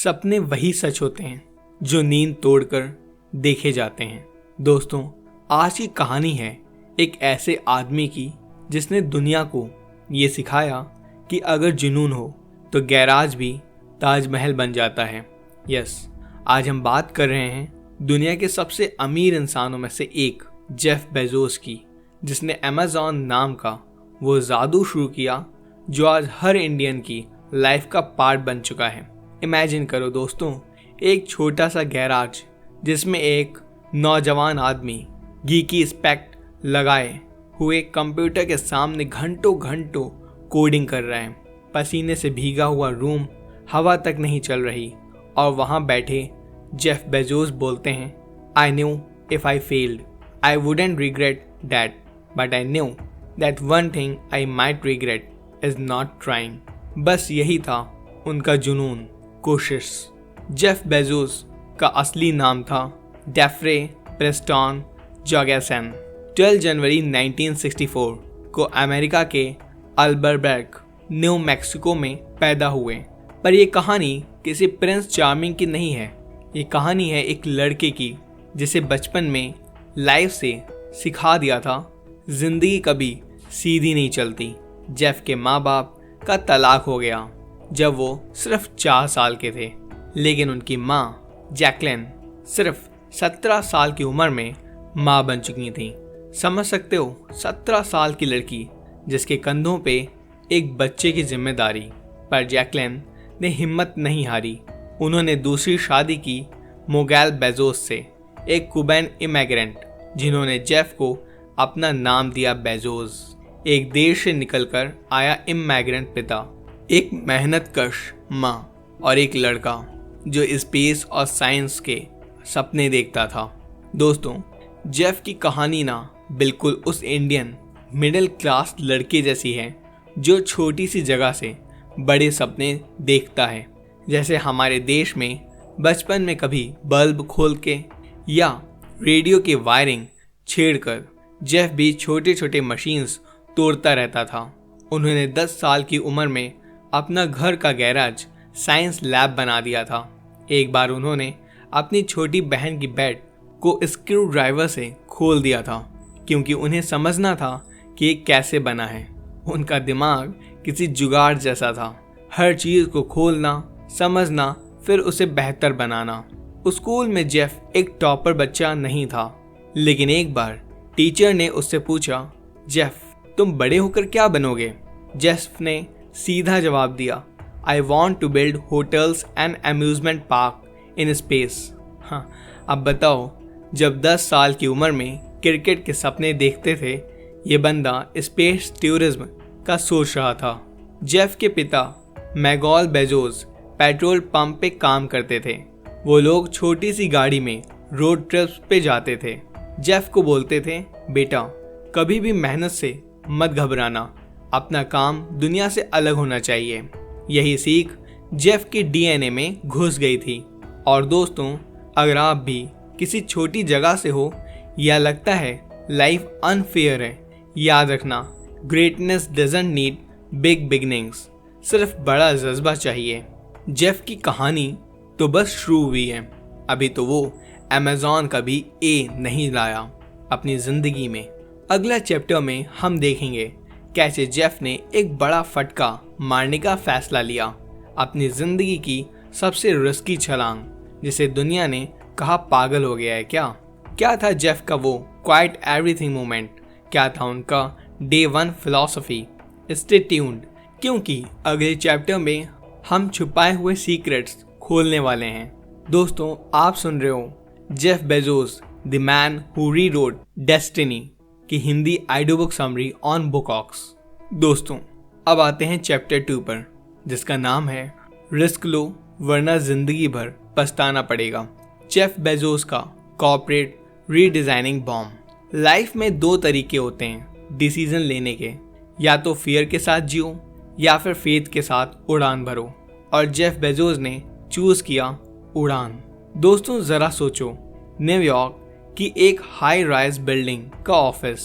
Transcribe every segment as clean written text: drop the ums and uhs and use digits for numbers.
सपने वही सच होते हैं जो नींद तोड़कर देखे जाते हैं। दोस्तों, आज की कहानी है एक ऐसे आदमी की जिसने दुनिया को ये सिखाया कि अगर जुनून हो तो गैराज भी ताजमहल बन जाता है। यस, आज हम बात कर रहे हैं दुनिया के सबसे अमीर इंसानों में से एक जेफ बेजोस की, जिसने अमेज़न नाम का वो जादू शुरू किया जो आज हर इंडियन की लाइफ का पार्ट बन चुका है। इमेजिन करो दोस्तों, एक छोटा सा गैराज जिसमें एक नौजवान आदमी गीकी स्पेक्ट लगाए हुए कंप्यूटर के सामने घंटों घंटों कोडिंग कर रहा है। पसीने से भीगा हुआ रूम, हवा तक नहीं चल रही, और वहाँ बैठे जेफ बेजोस बोलते हैं, I knew if I failed I wouldn't regret that, but I knew that one thing I might regret is not trying. बस यही था उनका जुनून, कोशिश। जेफ बेजोस का असली नाम था डेफ्रे प्रेस्टन जॉर्गेसन। 12 जनवरी 1964 को अमेरिका के अल्बरबर्ग, न्यू मैक्सिको में पैदा हुए। पर यह कहानी किसी प्रिंस चार्मिंग की नहीं है। ये कहानी है एक लड़के की जिसे बचपन में लाइफ से सिखा दिया था जिंदगी कभी सीधी नहीं चलती। जेफ के माँ बाप का तलाक हो गया जब वो सिर्फ 4 साल के थे, लेकिन उनकी माँ जैकलिन सिर्फ 17 साल की उम्र में माँ बन चुकी थी। समझ सकते हो, 17 साल की लड़की जिसके कंधों पे एक बच्चे की जिम्मेदारी। पर जैकलिन ने हिम्मत नहीं हारी। उन्होंने दूसरी शादी की मोगैल बेजोस से, एक कुबैन इमिग्रेंट जिन्होंने जेफ को अपना नाम दिया बेजोस। एक देश से निकलकर आया इमिग्रेंट पिता, एक मेहनतकश माँ और एक लड़का जो स्पेस और साइंस के सपने देखता था। दोस्तों, जेफ की कहानी ना बिल्कुल उस इंडियन मिडिल क्लास लड़के जैसी है जो छोटी सी जगह से बड़े सपने देखता है। जैसे हमारे देश में बचपन में कभी बल्ब खोल के या रेडियो की वायरिंग छेड़कर जेफ भी छोटे छोटे मशीन्स तोड़ता रहता था। उन्होंने 10 साल की उम्र में अपना घर का गैराज साइंस लैब बना दिया था। एक बार उन्होंने अपनी छोटी बहन की बेड को स्क्रू ड्राइवर से खोल दिया था, क्योंकि उन्हें समझना था कि ये कैसे बना है। उनका दिमाग किसी जुगाड़ जैसा था, हर चीज़ को खोलना, समझना, फिर उसे बेहतर बनाना। स्कूल में जेफ एक टॉपर बच्चा नहीं था, लेकिन एक बार टीचर ने उससे पूछा, जेफ तुम बड़े होकर क्या बनोगे? जेफ ने सीधा जवाब दिया, I want to build hotels and amusement park in space. हाँ, अब बताओ, जब 10 साल की उम्र में क्रिकेट के सपने देखते थे, ये बंदा स्पेस टूरिज्म का सोच रहा था। जेफ के पिता मैगॉल बेजोस पेट्रोल पंप पे काम करते थे। वो लोग छोटी सी गाड़ी में रोड ट्रिप्स पे जाते थे। जेफ को बोलते थे, बेटा कभी भी मेहनत से मत घबराना, अपना काम दुनिया से अलग होना चाहिए। यही सीख जेफ के डीएनए में घुस गई थी। और दोस्तों, अगर आप भी किसी छोटी जगह से हो या लगता है लाइफ अनफेयर है, याद रखना, greatness doesn't need big beginnings, सिर्फ बड़ा जज्बा चाहिए। जेफ की कहानी तो बस शुरू हुई है। अभी तो वो अमेज़न का भी ए नहीं लाया अपनी जिंदगी में। अगला चैप्टर में हम देखेंगे कैसे जेफ ने एक बड़ा फटका मारने का फैसला लिया, अपनी जिंदगी की सबसे रिस्की छलांग, जिसे दुनिया ने कहा पागल हो गया है। क्या था जेफ का वो क्वाइट एवरीथिंग मोमेंट? क्या था उनका डे 1 फिलॉसफी? स्टे ट्यून्ड, क्योंकि अगले चैप्टर में हम छुपाए हुए सीक्रेट्स खोलने वाले हैं। दोस्तों, आप सुन रहे हो Jeff Bezos the man who rewrote destiny की Hindi audio book summary on Bookox. दोस्तों, अब आते हैं चैप्टर 2 पर, जिसका नाम है रिस्क लो वरना जिंदगी भर पछताना पड़ेगा। जेफ बेजोस का कॉर्पोरेट रीडिजाइनिंग बॉम्ब। लाइफ में 2 तरीके होते हैं डिसीजन लेने के, या तो फियर के साथ जियो या फिर फेथ के साथ उड़ान भरो। और जेफ बेजोस ने चूज किया उड़ान। दोस्तों, जरा सोचो, न्यूयॉर्क कि एक हाई राइज बिल्डिंग का ऑफिस,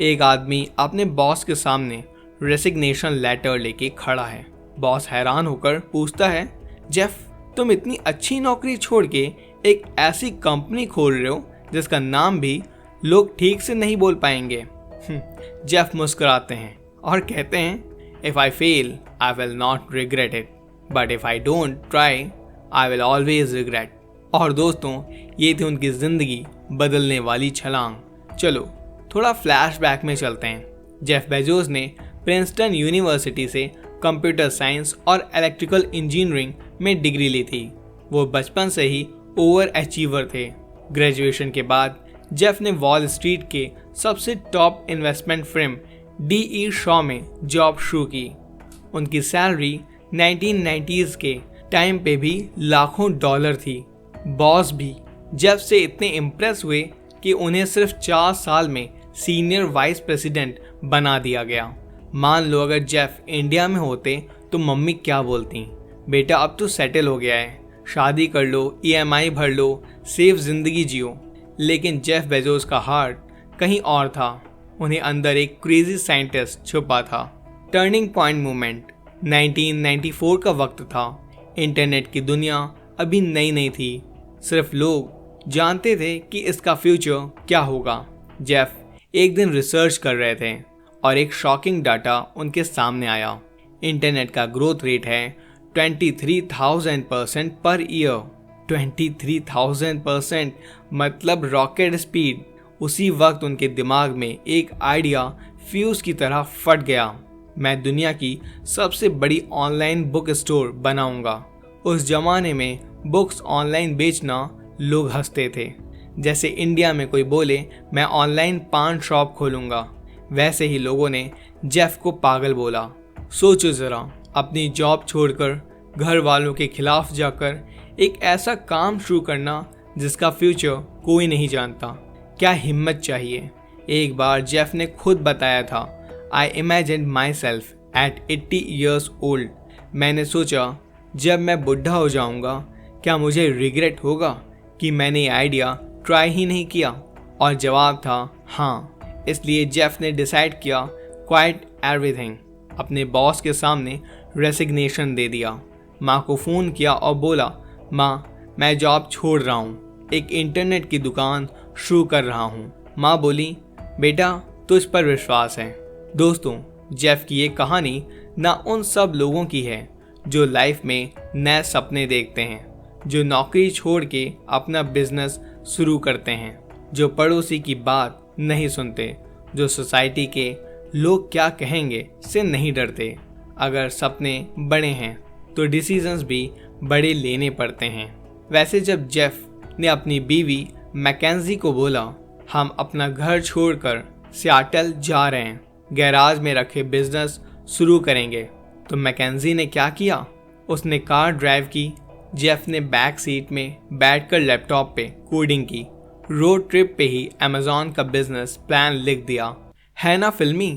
एक आदमी अपने बॉस के सामने रेसिग्नेशन लेटर लेके खड़ा है। बॉस हैरान होकर पूछता है, जेफ तुम इतनी अच्छी नौकरी छोड़ के एक ऐसी कंपनी खोल रहे हो जिसका नाम भी लोग ठीक से नहीं बोल पाएंगे। जेफ मुस्कुराते हैं और कहते हैं, if I fail I will not regret it, but if I don't try I will always regret. और दोस्तों, ये थी उनकी जिंदगी बदलने वाली छलांग। चलो थोड़ा फ्लैशबैक में चलते हैं। जेफ बेजोस ने प्रिंसटन यूनिवर्सिटी से कंप्यूटर साइंस और इलेक्ट्रिकल इंजीनियरिंग में डिग्री ली थी। वो बचपन से ही ओवर अचीवर थे। ग्रेजुएशन के बाद जेफ ने वॉल स्ट्रीट के सबसे top investment firm DE Shaw में जॉब शुरू की। उनकी सैलरी 1990s के टाइम पे भी लाखों डॉलर थी। बॉस भी जेफ से इतने इम्प्रेस हुए कि उन्हें सिर्फ 4 साल में सीनियर वाइस प्रेसिडेंट बना दिया गया। मान लो अगर जेफ इंडिया में होते तो मम्मी क्या बोलती, बेटा अब तो सेटल हो गया है, शादी कर लो, EMI भर लो, सेफ जिंदगी जियो। लेकिन जेफ बेजोस का हार्ट कहीं और था। उन्हें अंदर एक क्रेजी साइंटिस्ट छुपा था। टर्निंग पॉइंट मूवमेंट 1994 का वक्त था। इंटरनेट की दुनिया अभी नई नई थी। सिर्फ लोग जानते थे कि इसका फ्यूचर क्या होगा। जेफ एक दिन रिसर्च कर रहे थे और एक शॉकिंग डाटा उनके सामने आया। इंटरनेट का ग्रोथ रेट है 23,000% पर ईयर। 23,000% मतलब रॉकेट स्पीड। उसी वक्त उनके दिमाग में एक आइडिया फ्यूज की तरह फट गया। मैं दुनिया की सबसे बड़ी ऑनलाइन बुक स्टोर बनाऊंगा। उस जमाने में बुक्स ऑनलाइन बेचना लोग हंसते थे। जैसे इंडिया में कोई बोले मैं ऑनलाइन पान शॉप खोलूंगा, वैसे ही लोगों ने जेफ को पागल बोला। सोचो ज़रा, अपनी जॉब छोड़कर घर वालों के खिलाफ जाकर एक ऐसा काम शुरू करना जिसका फ्यूचर कोई नहीं जानता। क्या हिम्मत चाहिए। एक बार जेफ ने खुद बताया था, I imagine my self eight 80 years old। मैंने सोचा जब मैं बुढ़ा हो जाऊंगा क्या मुझे रिग्रेट होगा कि मैंने ये आइडिया ट्राई ही नहीं किया। और जवाब था हाँ। इसलिए जेफ ने डिसाइड किया क्वाइट एवरीथिंग। अपने बॉस के सामने रेसिग्नेशन दे दिया। माँ को फ़ोन किया और बोला, माँ मैं जॉब छोड़ रहा हूँ, एक इंटरनेट की दुकान शुरू कर रहा हूँ। माँ बोली, बेटा तुझ पर विश्वास है। दोस्तों, जेफ की ये कहानी ना उन सब लोगों की है जो लाइफ में नए सपने देखते हैं, जो नौकरी छोड़ के अपना बिजनेस शुरू करते हैं, जो पड़ोसी की बात नहीं सुनते, जो सोसाइटी के लोग क्या कहेंगे से नहीं डरते। अगर सपने बड़े हैं तो डिसीजंस भी बड़े लेने पड़ते हैं। वैसे जब जेफ ने अपनी बीवी मैकेंजी को बोला, हम अपना घर छोड़कर सियाटल जा रहे हैं, गैराज में रखे बिजनेस शुरू करेंगे, तो मैकेंजी ने क्या किया, उसने कार ड्राइव की। जेफ ने बैक सीट में बैठकर लैपटॉप पे कोडिंग की। रोड ट्रिप पे ही अमेज़न का बिजनेस प्लान लिख दिया। है ना फिल्मी,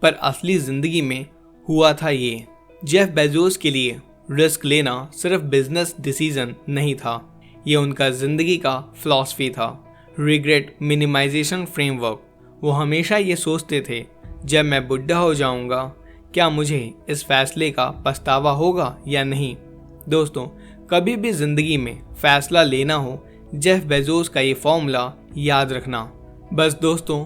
पर असली जिंदगी में हुआ था ये। जेफ बेजोस के लिए रिस्क लेना सिर्फ बिजनेस डिसीजन नहीं था, ये उनका जिंदगी का फिलॉसफी था। Regret minimization framework. वो हमेशा ये सोचते थे, जब मैं बुढ़ा हो जाऊंगा क्या मुझे इस फैसले का पछतावा होगा या नहीं। दोस्तों, कभी भी जिंदगी में फैसला लेना हो, जेफ बेजोस का ये फॉर्मूला याद रखना। बस दोस्तों,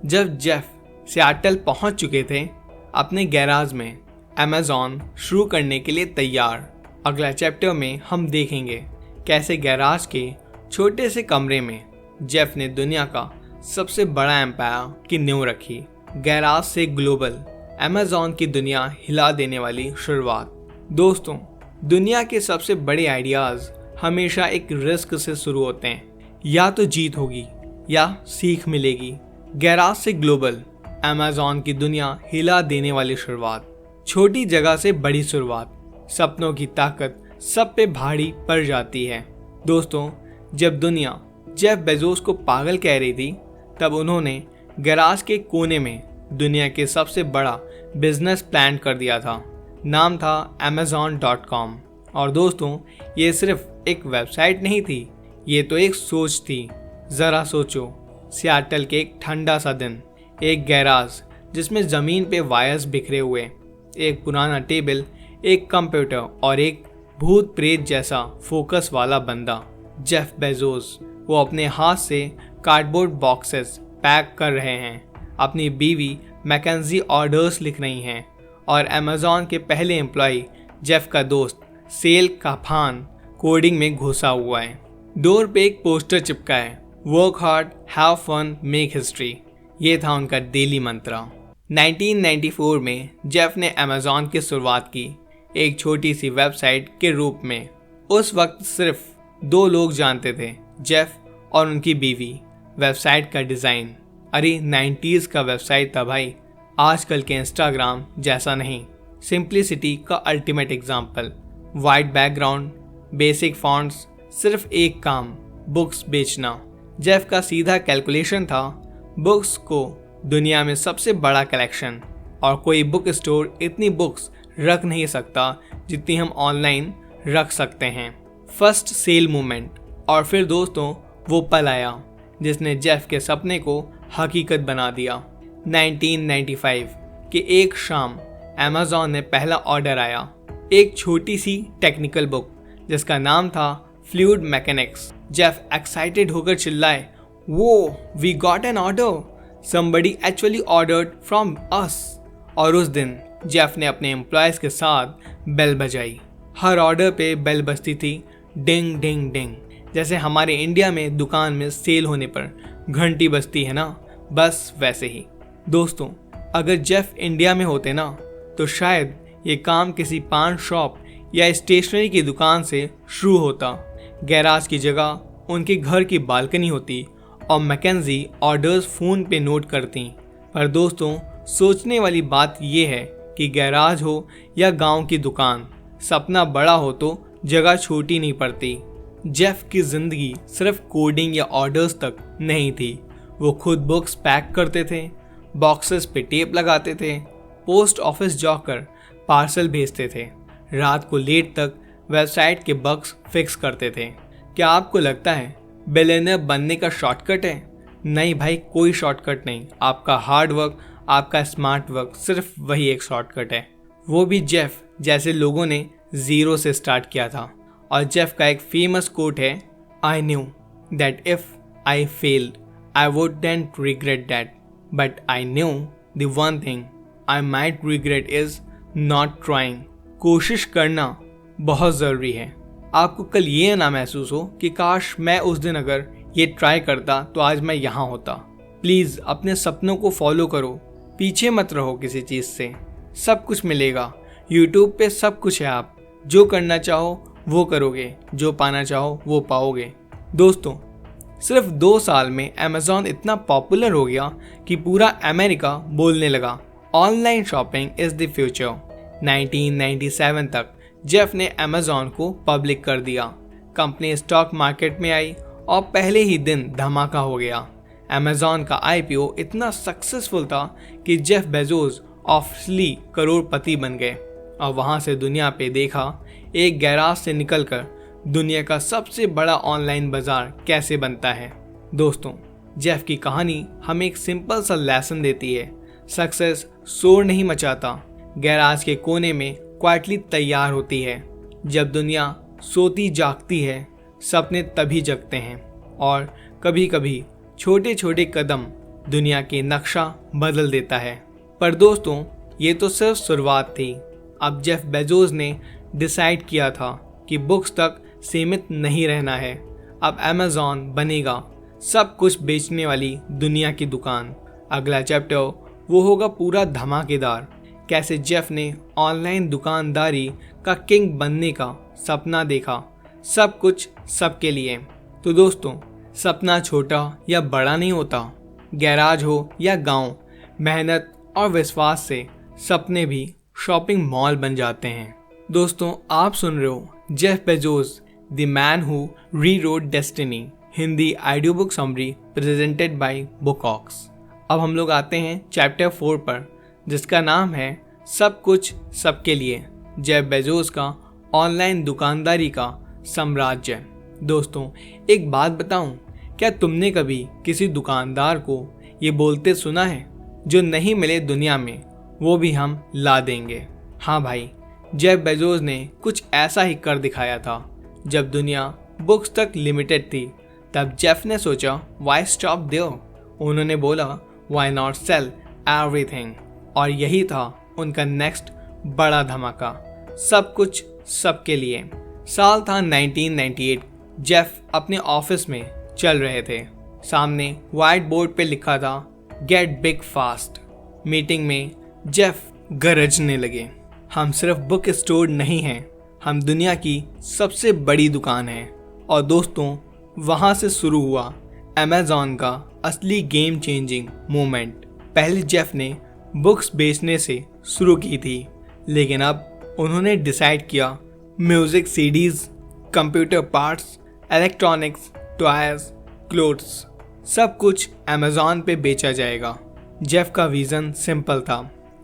जब जेफ सियाटल पहुंच चुके थे, अपने गैराज में अमेज़न शुरू करने के लिए तैयार। अगला चैप्टर में हम देखेंगे कैसे गैराज के छोटे से कमरे में जेफ ने दुनिया का सबसे बड़ा एम्पायर की नींव रखी। गैराज से ग्लोबल अमेज़न की दुनिया हिला देने वाली शुरुआत। दोस्तों, दुनिया के सबसे बड़े आइडियाज़ हमेशा एक रिस्क से शुरू होते हैं। या तो जीत होगी या सीख मिलेगी। गैराज से ग्लोबल अमेज़न की दुनिया हिला देने वाली शुरुआत। छोटी जगह से बड़ी शुरुआत। सपनों की ताकत सब पे भारी पड़ जाती है। दोस्तों, जब दुनिया जेफ बेजोस को पागल कह रही थी, तब उन्होंने गैराज के कोने में दुनिया के सबसे बड़ा बिजनेस प्लान कर दिया था। नाम था Amazon.com। और दोस्तों, ये सिर्फ एक वेबसाइट नहीं थी, ये तो एक सोच थी। ज़रा सोचो, सियाटल के एक ठंडा सा दिन, एक गैराज जिसमें ज़मीन पे वायर्स बिखरे हुए, एक पुराना टेबल, एक कंप्यूटर और एक भूत प्रेत जैसा फोकस वाला बंदा जेफ बेजोस, वो अपने हाथ से कार्डबोर्ड बॉक्सेस पैक कर रहे हैं, अपनी बीवी मैकेंजी ऑर्डर्स लिख रही हैं और अमेज़ॉन के पहले एम्प्लॉय जेफ का दोस्त सेल काफान कोडिंग में घुसा हुआ है। डोर पे एक पोस्टर चिपका है, work hard, have fun, make history. ये था उनका डेली मंत्रा। 1994 में जेफ ने अमेज़ॉन की शुरुआत की, एक छोटी सी वेबसाइट के रूप में। उस वक्त सिर्फ 2 लोग जानते थे, जेफ और उनकी बीवी। वेबसाइट का डिज़ाइन, अरे 90s का वेबसाइट था भाई, आजकल के इंस्टाग्राम जैसा नहीं। सिंप्लिसिटी का ultimate example, white background, basic fonts, सिर्फ एक काम, बुक्स बेचना। जेफ का सीधा कैलकुलेशन था, बुक्स को दुनिया में सबसे बड़ा कलेक्शन, और कोई बुक स्टोर इतनी बुक्स रख नहीं सकता जितनी हम ऑनलाइन रख सकते हैं। फर्स्ट सेल मूवमेंट, और फिर दोस्तों वो पल आया जिसने जेफ के सपने को हकीकत बना दिया। 1995 के एक शाम अमेज़ॉन में पहला ऑर्डर आया, एक छोटी सी टेक्निकल बुक जिसका नाम था फ्लूइड मैकेनिक्स। जेफ एक्साइटेड होकर चिल्लाए, वो we got an order, somebody actually ordered from us. और उस दिन जेफ ने अपने एम्प्लॉयज़ के साथ बेल बजाई। हर ऑर्डर पे बेल बजती थी, डिंग डिंग डिंग, जैसे हमारे इंडिया में दुकान में सेल होने पर घंटी बजती है ना, बस वैसे ही। दोस्तों अगर जेफ इंडिया में होते ना तो शायद ये काम किसी पान शॉप या स्टेशनरी की दुकान से शुरू होता। गैराज की जगह उनके घर की बालकनी होती और मैकेंजी ऑर्डर्स फ़ोन पे नोट करती। पर दोस्तों सोचने वाली बात यह है कि गैराज हो या गांव की दुकान, सपना बड़ा हो तो जगह छोटी नहीं पड़ती। जेफ की ज़िंदगी सिर्फ कोडिंग या ऑर्डर्स तक नहीं थी। वो खुद बुक्स पैक करते थे, बॉक्सेस पे टेप लगाते थे, पोस्ट ऑफिस जाकर पार्सल भेजते थे, रात को लेट तक वेबसाइट के बग्स फिक्स करते थे। क्या आपको लगता है बिलियनर बनने का शॉर्टकट है? नहीं भाई, कोई शॉर्टकट नहीं। आपका हार्ड वर्क, आपका स्मार्ट वर्क, सिर्फ वही एक शॉर्टकट है। वो भी जेफ जैसे लोगों ने ज़ीरो से स्टार्ट किया था। और जेफ का एक फेमस कोट है, I knew that if I failed I wouldn't regret that, but I knew the one thing I might regret is not trying. कोशिश करना बहुत ज़रूरी है। आपको कल ये ना महसूस हो कि काश मैं उस दिन अगर ये ट्राई करता तो आज मैं यहाँ होता। प्लीज़ अपने सपनों को फॉलो करो, पीछे मत रहो किसी चीज़ से। सब कुछ मिलेगा, यूट्यूब पे सब कुछ है। आप जो करना चाहो वो करोगे, जो पाना चाहो वो पाओगे। दोस्तों सिर्फ 2 साल में अमेज़ॉन इतना पॉपुलर हो गया कि पूरा अमेरिका बोलने लगा, online shopping is the future. 1997 तक जेफ ने अमेज़ॉन को पब्लिक कर दिया। कंपनी स्टॉक मार्केट में आई और पहले ही दिन धमाका हो गया। अमेज़ॉन का आईपीओ इतना सक्सेसफुल था कि जेफ बेजोस ऑफिशियली करोड़पति बन गए। और वहाँ से दुनिया पे देखा, एक गैराज से निकलकर दुनिया का सबसे बड़ा ऑनलाइन बाजार कैसे बनता है। दोस्तों जेफ की कहानी हमें एक सिंपल सा लेसन देती है, सक्सेस शोर नहीं मचाता, गैराज के कोने में क्वाइटली तैयार होती है। जब दुनिया सोती जागती है, सपने तभी जगते हैं। और कभी कभी छोटे छोटे कदम दुनिया के नक्शा बदल देता है। पर दोस्तों ये तो सिर्फ शुरुआत थी। अब जेफ बेजोस ने डिसाइड किया था कि बुक्स तक सीमित नहीं रहना है। अब अमेज़ॉन बनेगा सब कुछ बेचने वाली दुनिया की दुकान। अगला चैप्टर वो होगा पूरा धमाकेदार, कैसे जेफ ने ऑनलाइन दुकानदारी का किंग बनने का सपना देखा, सब कुछ सबके लिए। तो दोस्तों सपना छोटा या बड़ा नहीं होता, गैराज हो या गांव, मेहनत और विश्वास से सपने भी शॉपिंग मॉल बन जाते हैं। दोस्तों आप सुन रहे हो Jeff Bezos the man who rewrote destiny, Hindi audio book summary presented by Bookox. अब हम लोग आते हैं चैप्टर 4 पर, जिसका नाम है सब कुछ सबके लिए, जेफ बेजोस का ऑनलाइन दुकानदारी का साम्राज्य। दोस्तों एक बात बताऊं, क्या तुमने कभी किसी दुकानदार को ये बोलते सुना है, जो नहीं मिले दुनिया में वो भी हम ला देंगे? हाँ भाई, जेफ बेजोस ने कुछ ऐसा ही कर दिखाया था। जब दुनिया बुक्स तक लिमिटेड थी तब जेफ ने सोचा वाई स्टॉप देयर। उन्होंने बोला वाई नॉट सेल एवरीथिंग, और यही था उनका नेक्स्ट बड़ा धमाका, सब कुछ सबके लिए। साल था 1998। जेफ अपने ऑफिस में चल रहे थे। सामने व्हाइट बोर्ड पे लिखा था गेट बिग फास्ट। मीटिंग में जेफ गरजने लगे, हम सिर्फ बुक स्टोर नहीं हैं, हम दुनिया की सबसे बड़ी दुकान हैं। और दोस्तों, वहाँ से शुरू हुआ अमेज़ॉन का असली गेम चेंजिंग मोमेंट। पहले जेफ ने बुक्स बेचने से शुरू की थी, लेकिन अब उन्होंने डिसाइड किया music CDs, computer parts, electronics, toys, clothes, सब कुछ अमेज़ॉन पे बेचा जाएगा। जेफ का विज़न सिंपल था,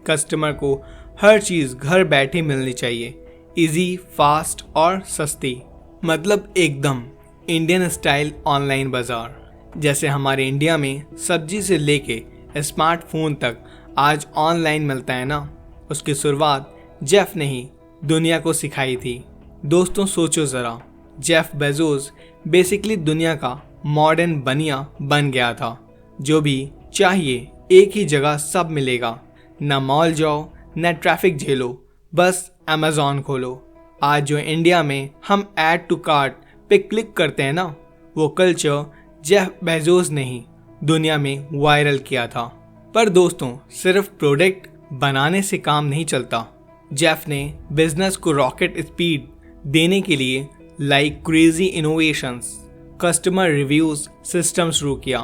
कस्टमर को हर चीज़ घर बैठे मिलनी चाहिए, इजी, फास्ट और सस्ती। मतलब एकदम इंडियन स्टाइल ऑनलाइन बाज़ार। जैसे हमारे इंडिया में सब्जी से लेके स्मार्टफोन तक आज ऑनलाइन मिलता है ना, उसकी शुरुआत जेफ ने ही दुनिया को सिखाई थी। दोस्तों सोचो ज़रा, जेफ बेजोस बेसिकली दुनिया का मॉडर्न बनिया बन गया था। जो भी चाहिए एक ही जगह सब मिलेगा, ना मॉल जाओ ना ट्रैफिक झेलो, बस अमेज़ॉन खोलो। आज जो इंडिया में हम ऐड टू कार्ट पे क्लिक करते हैं ना, वो कल्चर जेफ बेजोस ने ही दुनिया में वायरल किया था। पर दोस्तों, सिर्फ प्रोडक्ट बनाने से काम नहीं चलता। जेफ ने बिजनेस को रॉकेट स्पीड देने के लिए like crazy innovations, customer reviews system शुरू किया।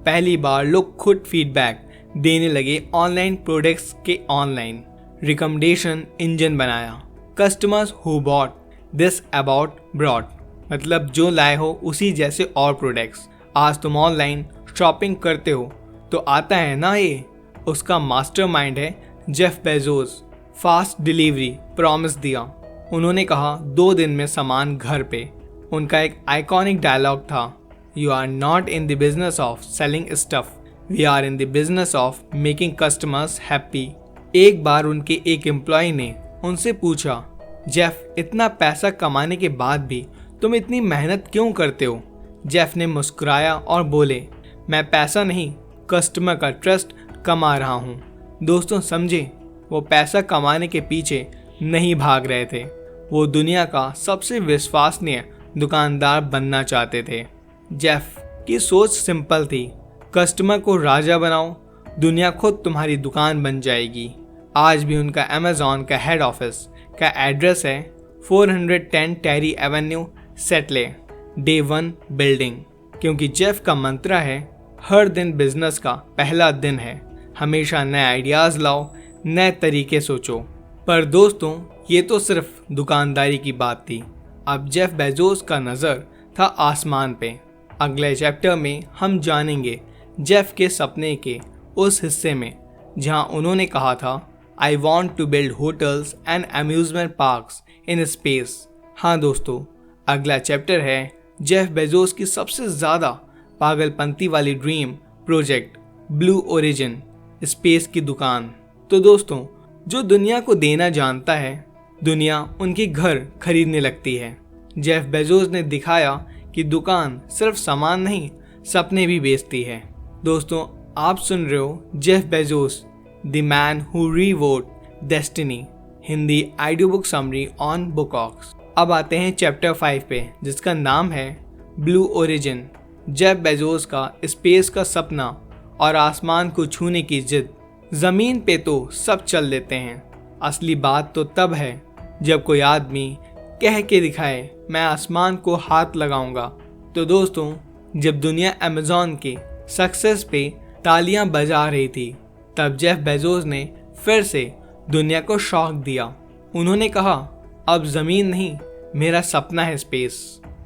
पहली बार लोग खुद फीडबैक देने लगे ऑनलाइन प्रोडक्ट्स के। ऑनलाइन रिकमेंडेशन इंजन बनाया। Customers who bought this about broad, मतलब जो लाए हो उसी जैसे और प्रोडक्ट्स। आज तुम ऑनलाइन शॉपिंग करते हो तो आता है ना, ये उसका मास्टरमाइंड है Jeff Bezos. Fast delivery promise दिया। उन्होंने कहा 2 दिन में सामान घर पे। उनका एक आइकॉनिक डायलॉग था, you are not in the business of selling stuff, we are in the business of making customers happy. एक बार उनके एक एम्प्लॉय ने उनसे पूछा, जेफ इतना पैसा कमाने के बाद भी तुम इतनी मेहनत क्यों करते हो? जेफ ने मुस्कुराया और बोले, मैं पैसा नहीं, कस्टमर का ट्रस्ट कमा रहा हूँ। दोस्तों समझे, वो पैसा कमाने के पीछे नहीं भाग रहे थे, वो दुनिया का सबसे विश्वसनीय दुकानदार बनना चाहते थे। जेफ की सोच सिंपल थी, कस्टमर को राजा बनाओ, दुनिया खुद तुम्हारी दुकान बन जाएगी। आज भी उनका अमेज़ॉन का हेड ऑफिस का एड्रेस है 410 टेरी एवेन्यू, सेटले, डे 1 बिल्डिंग। क्योंकि जेफ का मंत्र है, हर दिन बिजनेस का पहला दिन है, हमेशा नए आइडियाज़ लाओ, नए तरीके सोचो। पर दोस्तों, ये तो सिर्फ दुकानदारी की बात थी। अब जेफ बेजोस का नज़र था आसमान पे। अगले चैप्टर में हम जानेंगे जेफ के सपने के उस हिस्से में जहां उन्होंने कहा था, I want to build hotels and amusement parks in space. हाँ दोस्तों, अगला चैप्टर है जेफ बेजोस की सबसे ज़्यादा पागलपंती वाली dream project, blue Origin, space की दुकान। तो दोस्तों, जो दुनिया को देना जानता है, दुनिया उनके घर खरीदने लगती है। जेफ बेजोस ने दिखाया कि दुकान सिर्फ सामान नहीं, सपने भी बेचती है। दोस्तों, आप सुन रहे हो Jeff Bezos, the man who rewrote destiny, Hindi audio book summary on Bookox. अब आते हैं चैप्टर 5 पे, जिसका नाम है ब्लू ओरिजिन। जेफ बेजोस का स्पेस का सपना और आसमान को छूने की जिद। ज़मीन पे तो सब चल लेते हैं, असली बात तो तब है जब कोई आदमी कह के दिखाए, मैं आसमान को हाथ लगाऊंगा। तो दोस्तों, जब दुनिया अमेज़ॉन के सक्सेस पे तालियां बजा रही थी, तब जेफ बेजोस ने फिर से दुनिया को शॉक दिया। उन्होंने कहा, अब ज़मीन नहीं, मेरा सपना है स्पेस।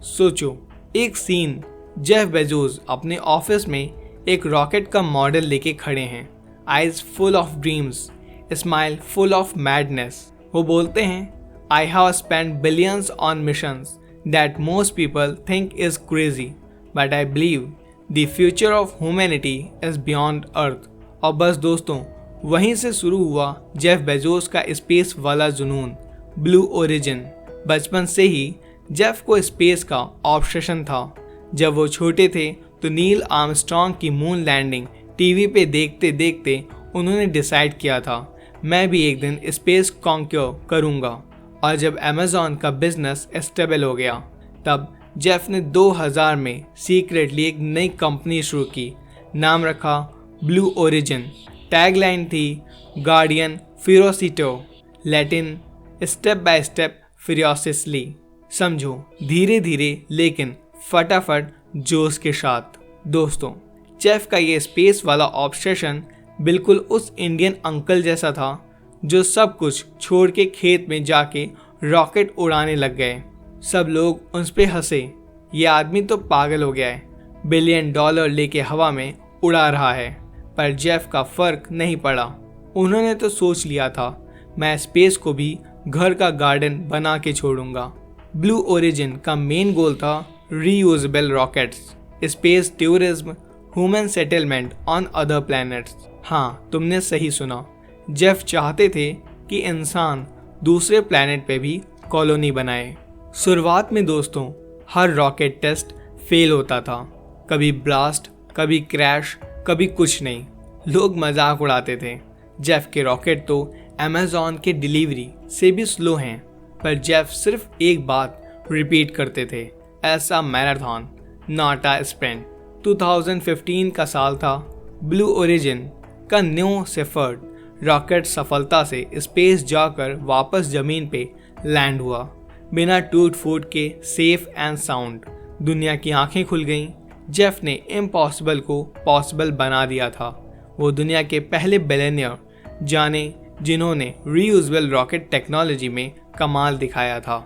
सोचो, एक सीन, जेफ बेजोस अपने ऑफिस में एक रॉकेट का मॉडल लेके खड़े हैं, eyes full of dreams, smile full of madness. वो बोलते हैं, I have spent billions on missions that most people think is crazy, but I believe the future of humanity is beyond अर्थ। और बस दोस्तों, वहीं से शुरू हुआ जेफ बेजोस का स्पेस वाला जुनून। Blue origin. बचपन से ही जेफ को स्पेस का ऑब्सेशन था। जब वो छोटे थे तो नील आर्मस्ट्रॉन्ग की मून लैंडिंग टीवी पे देखते देखते उन्होंने डिसाइड किया था मैं भी एक दिन स्पेस कॉन्क्योर करूंगा। और जब अमेज़न का बिजनेस स्टेबल हो गया तब जेफ ने 2000 में सीक्रेटली एक नई कंपनी शुरू की। नाम रखा ब्लू ओरिजिन। टैगलाइन थी गार्डियन फ्यूरोसिटो, Latin step by step furiously. समझो धीरे धीरे लेकिन फटाफट जोश के साथ। दोस्तों जेफ का ये स्पेस वाला ऑब्सेशन बिल्कुल उस इंडियन अंकल जैसा था जो सब कुछ छोड़ के खेत में जाके रॉकेट उड़ाने लग गए। सब लोग उस पे हंसे, ये आदमी तो पागल हो गया है, $1 बिलियन लेके हवा में उड़ा रहा है। पर जेफ का फर्क नहीं पड़ा। उन्होंने तो सोच लिया था मैं स्पेस को भी घर का गार्डन बना के छोड़ूंगा। ब्लू ओरिजिन का मेन गोल था reusable rockets, space tourism, human settlement on other planets. हाँ तुमने सही सुना, जेफ चाहते थे कि इंसान दूसरे प्लैनेट पे भी कॉलोनी बनाए। शुरुआत में दोस्तों हर रॉकेट टेस्ट फेल होता था, कभी ब्लास्ट, कभी क्रैश, कभी कुछ नहीं। लोग मजाक उड़ाते थे जेफ के रॉकेट तो अमेज़न के डिलीवरी से भी स्लो हैं। पर जेफ सिर्फ एक बात रिपीट करते थे, ऐसा मैराथन नॉट अ स्प्रिंट। 2015 का साल था। ब्लू ओरिजिन का न्यू शेफर्ड रॉकेट सफलता से स्पेस जाकर वापस जमीन पे लैंड हुआ, बिना टूट फूट के सेफ एंड साउंड। दुनिया की आंखें खुल गईं। जेफ ने इम्पॉसिबल को पॉसिबल बना दिया था। वो दुनिया के पहले बिलियनियर जाने जिन्होंने रीयूजेबल रॉकेट टेक्नोलॉजी में कमाल दिखाया था।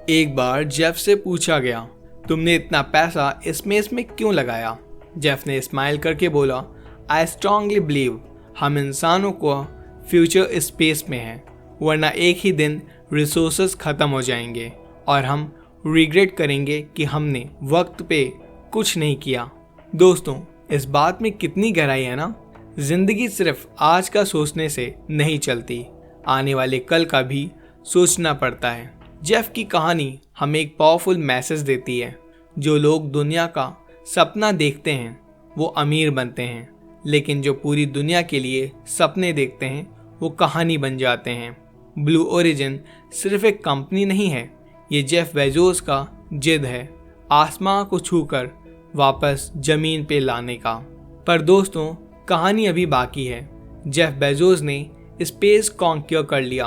एक बार जेफ से पूछा गया तुमने इतना पैसा इसमें क्यों लगाया? जेफ ने स्माइल करके बोला आई स्ट्रांगली बिलीव हम इंसानों को फ्यूचर स्पेस में है, वरना एक ही दिन रिसोर्सेज खत्म हो जाएंगे और हम रिग्रेट करेंगे कि हमने वक्त पे कुछ नहीं किया। दोस्तों इस बात में कितनी गहराई है ना। जिंदगी सिर्फ आज का सोचने से नहीं चलती, आने वाले कल का भी सोचना पड़ता है। जेफ की कहानी हमें एक पावरफुल मैसेज देती है। जो लोग दुनिया का सपना देखते हैं वो अमीर बनते हैं, लेकिन जो पूरी दुनिया के लिए सपने देखते हैं वो कहानी बन जाते हैं। ब्लू ओरिजिन सिर्फ एक कंपनी नहीं है, ये जेफ बेजोस का जिद है आसमां को छूकर वापस जमीन पे लाने का। पर दोस्तों कहानी अभी बाकी है। जेफ बेजोस ने स्पेस कॉन्क्योर कर लिया,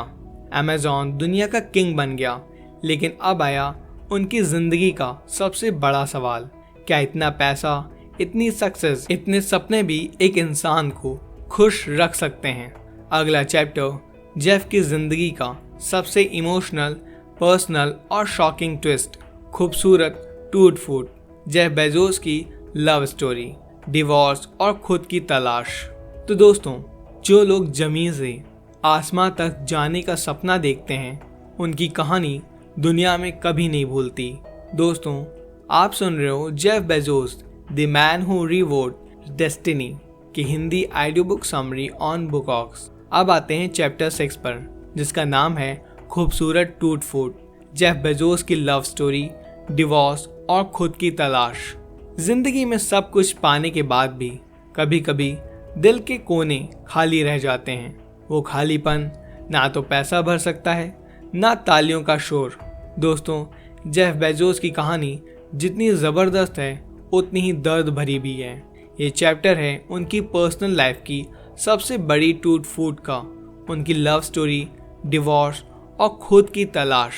अमेज़न दुनिया का किंग बन गया, लेकिन अब आया उनकी जिंदगी का सबसे बड़ा सवाल, क्या इतना पैसा, इतनी सक्सेस, इतने सपने भी एक इंसान को खुश रख सकते हैं? अगला चैप्टर जेफ की जिंदगी का सबसे इमोशनल, पर्सनल और शॉकिंग ट्विस्ट, खूबसूरत टूट फूट, जेफ बेजोस की लव स्टोरी, डिवोर्स और खुद की तलाश। तो दोस्तों जो लोग जमीन से आसमां तक जाने का सपना देखते हैं उनकी कहानी दुनिया में कभी नहीं भूलती। दोस्तों आप सुन रहे हो Jeff Bezos the man who rewrote destiny की Hindi audio book summary on Bookox. अब आते हैं चैप्टर 6 पर, जिसका नाम है खूबसूरत टूट फूट, जेफ बेजोस की लव स्टोरी, डिवोर्स और खुद की तलाश। जिंदगी में सब कुछ पाने के बाद भी कभी कभी दिल के कोने खाली रह जाते हैं। वो खालीपन ना तो पैसा भर सकता है ना तालियों का शोर। दोस्तों जेफ बेजोस की कहानी जितनी ज़बरदस्त है उतनी ही दर्द भरी भी है। ये चैप्टर है उनकी पर्सनल लाइफ की सबसे बड़ी टूट फूट का, उनकी लव स्टोरी, डिवोर्स और खुद की तलाश।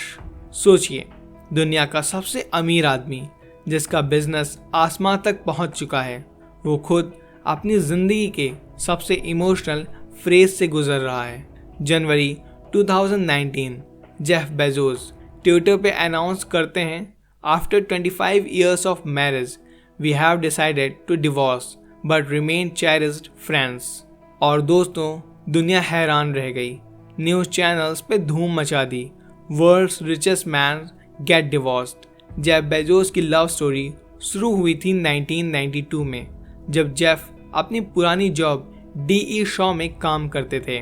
सोचिए दुनिया का सबसे अमीर आदमी जिसका बिजनेस आसमां तक पहुंच चुका है, वो खुद अपनी ज़िंदगी के सबसे इमोशनल फेज से गुजर रहा है। जनवरी 2019 जेफ बेजोस ट्विटर पे अनाउंस करते हैं after 25 years of marriage we have decided to divorce but remain cherished friends। और दोस्तों दुनिया हैरान रह गई। न्यूज़ चैनल्स पे धूम मचा दी, world's richest man get divorced. Jeff Bezos की लव स्टोरी शुरू हुई थी 1992 में, जब जेफ अपनी पुरानी जॉब DE शो में काम करते थे।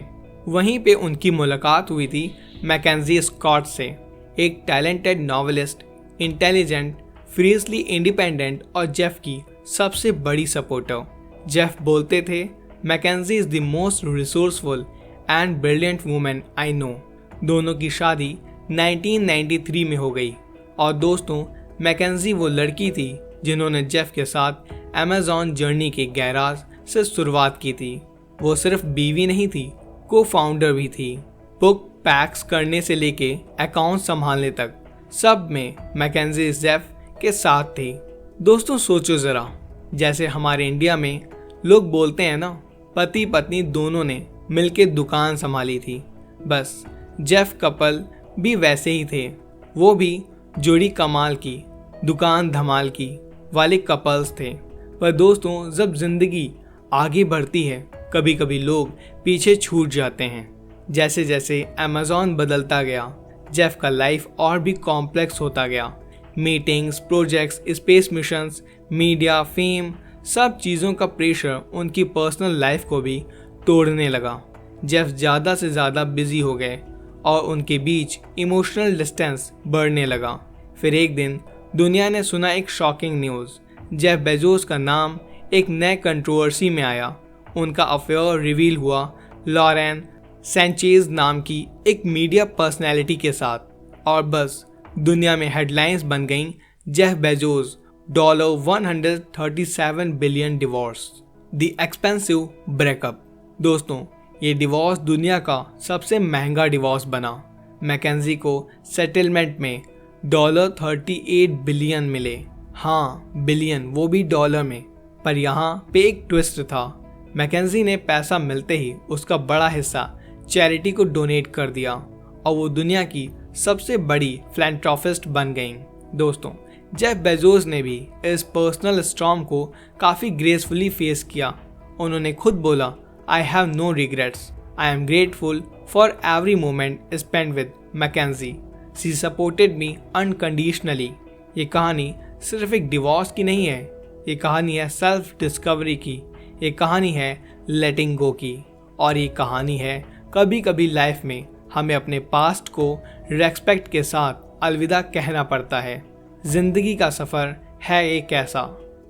वहीं पे उनकी मुलाकात हुई थी मैकेंजी स्कॉट से, एक talented novelist, intelligent, fiercely independent और जेफ की सबसे बड़ी सपोर्टर। जेफ बोलते थे, MacKenzie is the most resourceful and brilliant women I know. दोनों की शादी 1993 में हो गई और दोस्तों, मैकेंजी वो लड़की थी जिन्होंने जेफ के साथ अमेज़न जर्नी के गैराज से शुरुआत की थी। वो सिर्फ बीवी नहीं थी, को फाउंडर भी थी। बुक पैक्स करने से लेके अकाउंट संभालने तक सब में मैकेंजी जेफ के साथ थी। दोस्तों सोचो ज़रा, जैसे हमारे इंडिया में लोग बोलते हैं ना, पति पत्नी दोनों ने मिलके दुकान संभाली थी, बस जेफ कपल भी वैसे ही थे। वो भी जोड़ी कमाल की, दुकान धमाल की वाले कपल्स थे। पर दोस्तों, जब जिंदगी आगे बढ़ती है, कभी कभी लोग पीछे छूट जाते हैं। जैसे जैसे अमेज़न बदलता गया, जेफ का लाइफ और भी कॉम्प्लेक्स होता गया। Meetings, projects, space missions, media, fame, सब चीज़ों का प्रेशर उनकी पर्सनल लाइफ को भी तोड़ने लगा। जेफ ज़्यादा से ज़्यादा बिजी हो गए और उनके बीच इमोशनल डिस्टेंस बढ़ने लगा। फिर एक दिन दुनिया ने सुना एक शॉकिंग न्यूज़। जेफ बेजोस का नाम एक नए कंट्रोवर्सी में आया। उनका अफेयर रिवील हुआ लॉरेन सैंचेज नाम की एक मीडिया पर्सनैलिटी के साथ, और बस दुनिया में हेडलाइंस बन गईं, Jeff Bezos $137 billion divorce, the expensive breakup. दोस्तों, ये डिवोर्स दुनिया का सबसे महंगा डिवोर्स बना। मैकेंजी को सेटलमेंट में $38 बिलियन मिले। हाँ, बिलियन, वो भी डॉलर में। पर यहाँ पे एक ट्विस्ट था। मैकेंजी ने पैसा मिलते ही उसका बड़ा हिस्सा चैरिटी को डोनेट कर दिया और वो दुनिया की सबसे बड़ी फिलैंथ्रोपिस्ट बन गईं। दोस्तों, जेफ बेजोस ने भी इस पर्सनल स्टॉर्म को काफ़ी ग्रेसफुली फेस किया। उन्होंने खुद बोला, I have no regrets. I am grateful for every moment spent with Mackenzie. She supported me unconditionally. ये कहानी सिर्फ एक डिवोर्स की नहीं है, ये कहानी है सेल्फ डिस्कवरी की, ये कहानी है लेटिंग गो की, और ये कहानी है कभी कभी लाइफ में हमें अपने पास्ट को रेस्पेक्ट के साथ अलविदा कहना पड़ता है। जिंदगी का सफ़र है एक ऐसा,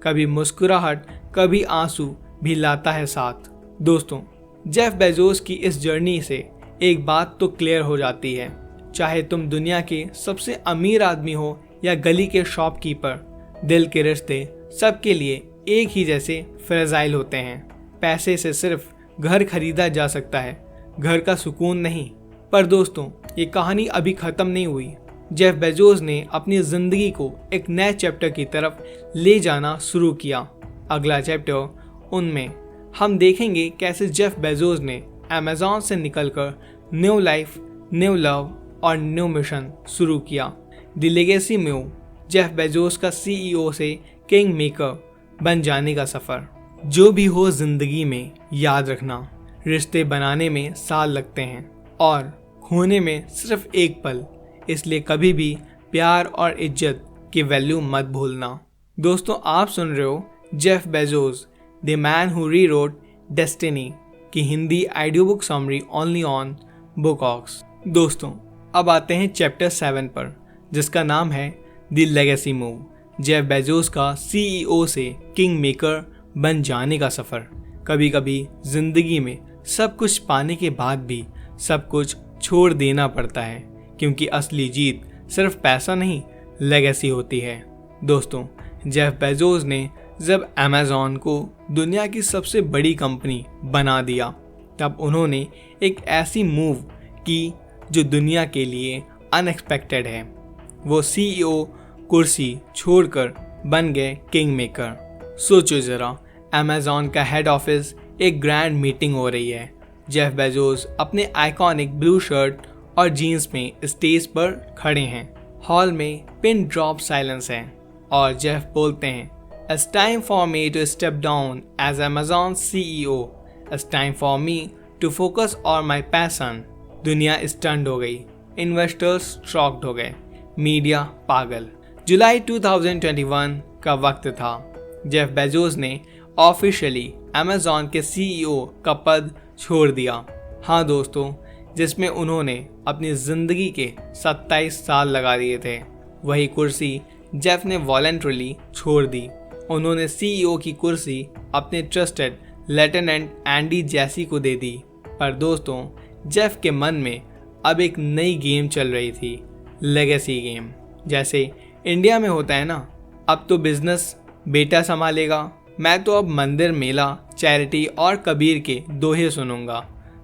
कभी मुस्कुराहट कभी आंसू भी लाता है साथ। दोस्तों, जेफ बेजोस की इस जर्नी से एक बात तो क्लियर हो जाती है, चाहे तुम दुनिया के सबसे अमीर आदमी हो या गली के शॉपकीपर, दिल के रिश्ते सबके लिए एक ही जैसे फ्रेजाइल होते हैं। पैसे से सिर्फ घर खरीदा जा सकता है, घर का सुकून नहीं। पर दोस्तों, ये कहानी अभी ख़त्म नहीं हुई। जेफ बेजोस ने अपनी ज़िंदगी को एक नए चैप्टर की तरफ ले जाना शुरू किया। अगला चैप्टर, उनमें हम देखेंगे कैसे जेफ बेजोस ने अमेज़न से निकलकर न्यू लाइफ, न्यू लव और न्यू मिशन शुरू किया। द लेगेसी में जेफ बेजोस का CEO से किंग मेकर बन जाने का सफ़र। जो भी हो ज़िंदगी में, याद रखना, रिश्ते बनाने में साल लगते हैं और खोने में सिर्फ एक पल। इसलिए कभी भी प्यार और इज्जत की वैल्यू मत भूलना। दोस्तों, आप सुन रहे हो Jeff Bezos, the man who rewrote destiny की Hindi audio book summary only on Bookox. दोस्तों, अब आते हैं चैप्टर 7 पर, जिसका नाम है the legacy move. Jeff Bezos का CEO से किंग मेकर बन जाने का सफ़र। कभी कभी ज़िंदगी में सब कुछ पाने के बाद भी सब कुछ छोड़ देना पड़ता है, क्योंकि असली जीत सिर्फ पैसा नहीं, लेगेसी होती है। दोस्तों, जेफ बेजोस ने जब अमेज़न को दुनिया की सबसे बड़ी कंपनी बना दिया, तब उन्होंने एक ऐसी मूव की जो दुनिया के लिए अनएक्सपेक्टेड है। वो CEO कुर्सी छोड़कर बन गए किंग मेकर। सोचो ज़रा, अमेज़न का हेड ऑफिस एक ग्रैंड मीटिंग हो रही है। जेफ बेजोस अपने आइकॉनिक ब्लू शर्ट और जीन्स में स्टेज पर खड़े हैं। हॉल में पिन ड्रॉप साइलेंस है और जेफ बोलते हैं, It's time for me to step down as Amazon CEO. It's time for me to focus on my passion. दुनिया स्टन्ड हो गई, इन्वेस्टर्स शॉक्ड हो गए, मीडिया पागल। जुलाई 2021 का वक्त था। जेफ बेजोस ने ऑफिशियली अमेज़न के CEO का पद छोड़ दिया। हाँ दोस्तों, जिसमें उन्होंने अपनी जिंदगी के 27 साल लगा दिए थे, वही कुर्सी जेफ ने वॉलंटरली छोड़ दी। उन्होंने सीईओ की कुर्सी अपने ट्रस्टेड लेफ्टिनेंट एंडी जैसी को दे दी। पर दोस्तों, जेफ के मन में अब एक नई गेम चल रही थी, लेगेसी गेम। जैसे इंडिया में होता है ना, अब तो बिजनेस बेटा संभालेगा, मैं तो अब मंदिर, मेला, चैरिटी और कबीर के दोहे सुनूंगा।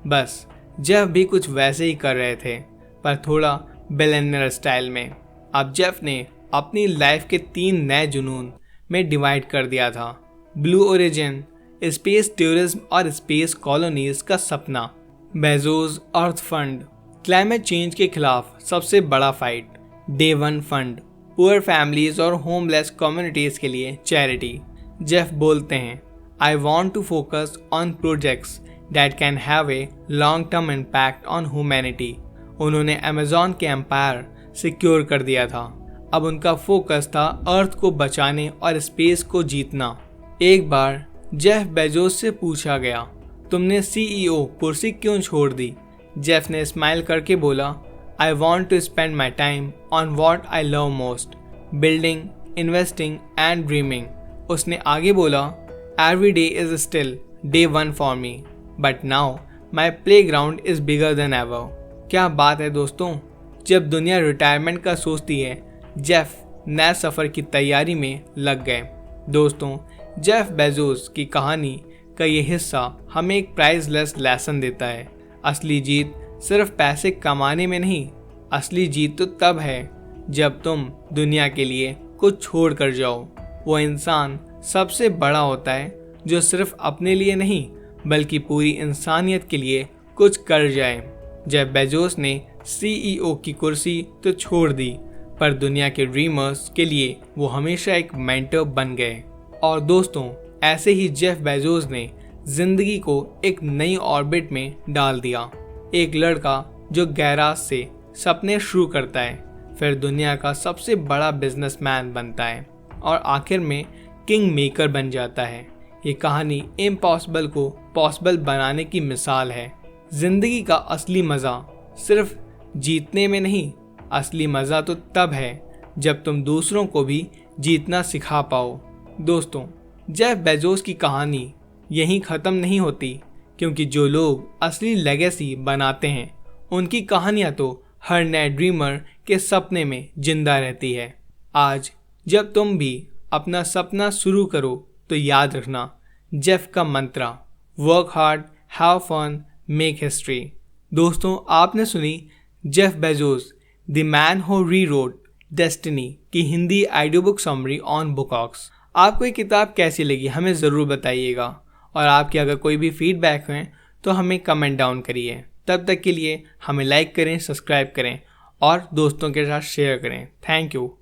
बस जेफ भी कुछ वैसे ही कर रहे थे, पर थोड़ा बिलियनियर स्टाइल में। अब जेफ ने अपनी लाइफ के 3 नए जुनून में डिवाइड कर दिया था। ब्लू ओरिजिन, स्पेस टूरिज्म और स्पेस कॉलोनीज का सपना, Bezos Earth Fund, climate change के खिलाफ सबसे बड़ा fight, Day 1 Fund, poor families और होमलेस कम्युनिटीज के लिए चैरिटी। जेफ बोलते हैं, I want to focus on projects that can have a long term impact on humanity. उन्होंने अमेजॉन के एम्पायर सिक्योर कर दिया था। अब उनका फोकस था अर्थ को बचाने और स्पेस को जीतना। एक बार जेफ बेजोस से पूछा गया, तुमने सीईओ कुर्सी क्यों छोड़ दी? जेफ ने स्माइल करके बोला, I want to spend my time on what I love most, building, investing and dreaming. उसने आगे बोला, every day is still day 1 for me, but now my playground is bigger than ever. क्या बात है दोस्तों, जब दुनिया retirement का सोचती है, जेफ नए सफ़र की तैयारी में लग गए। दोस्तों, जेफ बेजोस की कहानी का ये हिस्सा हमें एक प्राइसलेस लेसन देता है। असली जीत सिर्फ पैसे कमाने में नहीं, असली जीत तो तब है जब तुम दुनिया के लिए कुछ छोड़ कर जाओ। वो इंसान सबसे बड़ा होता है जो सिर्फ अपने लिए नहीं बल्कि पूरी इंसानियत के लिए कुछ कर जाए। जेफ बेजोस ने सीईओ की कुर्सी तो छोड़ दी, पर दुनिया के ड्रीमर्स के लिए वो हमेशा एक मेंटर बन गए। और दोस्तों, ऐसे ही जेफ बेजोस ने जिंदगी को एक नई ऑर्बिट में डाल दिया। एक लड़का जो गैराज से सपने शुरू करता है, फिर दुनिया का सबसे बड़ा बिजनेसमैन बनता है और आखिर में किंग मेकर बन जाता है। ये कहानी इम्पॉसिबल को पॉसिबल बनाने की मिसाल है। जिंदगी का असली मज़ा सिर्फ जीतने में नहीं, असली मज़ा तो तब है जब तुम दूसरों को भी जीतना सिखा पाओ। दोस्तों, जेफ बेजोस की कहानी यहीं ख़त्म नहीं होती, क्योंकि जो लोग असली लेगेसी बनाते हैं उनकी कहानियाँ तो हर नए ड्रीमर के सपने में जिंदा रहती है। आज जब तुम भी अपना सपना शुरू करो तो याद रखना जेफ का mantra, work hard, have fun, make history. दोस्तों, आपने सुनी Jeff Bezos the man who rewrote destiny की Hindi audio book summary on Bookox. आपको ये किताब कैसी लगी हमें ज़रूर बताइएगा, और आपके अगर कोई भी फीडबैक हैं तो हमें कमेंट डाउन करिए। तब तक के लिए हमें लाइक करें, सब्सक्राइब करें और दोस्तों के साथ शेयर करें। Thank you.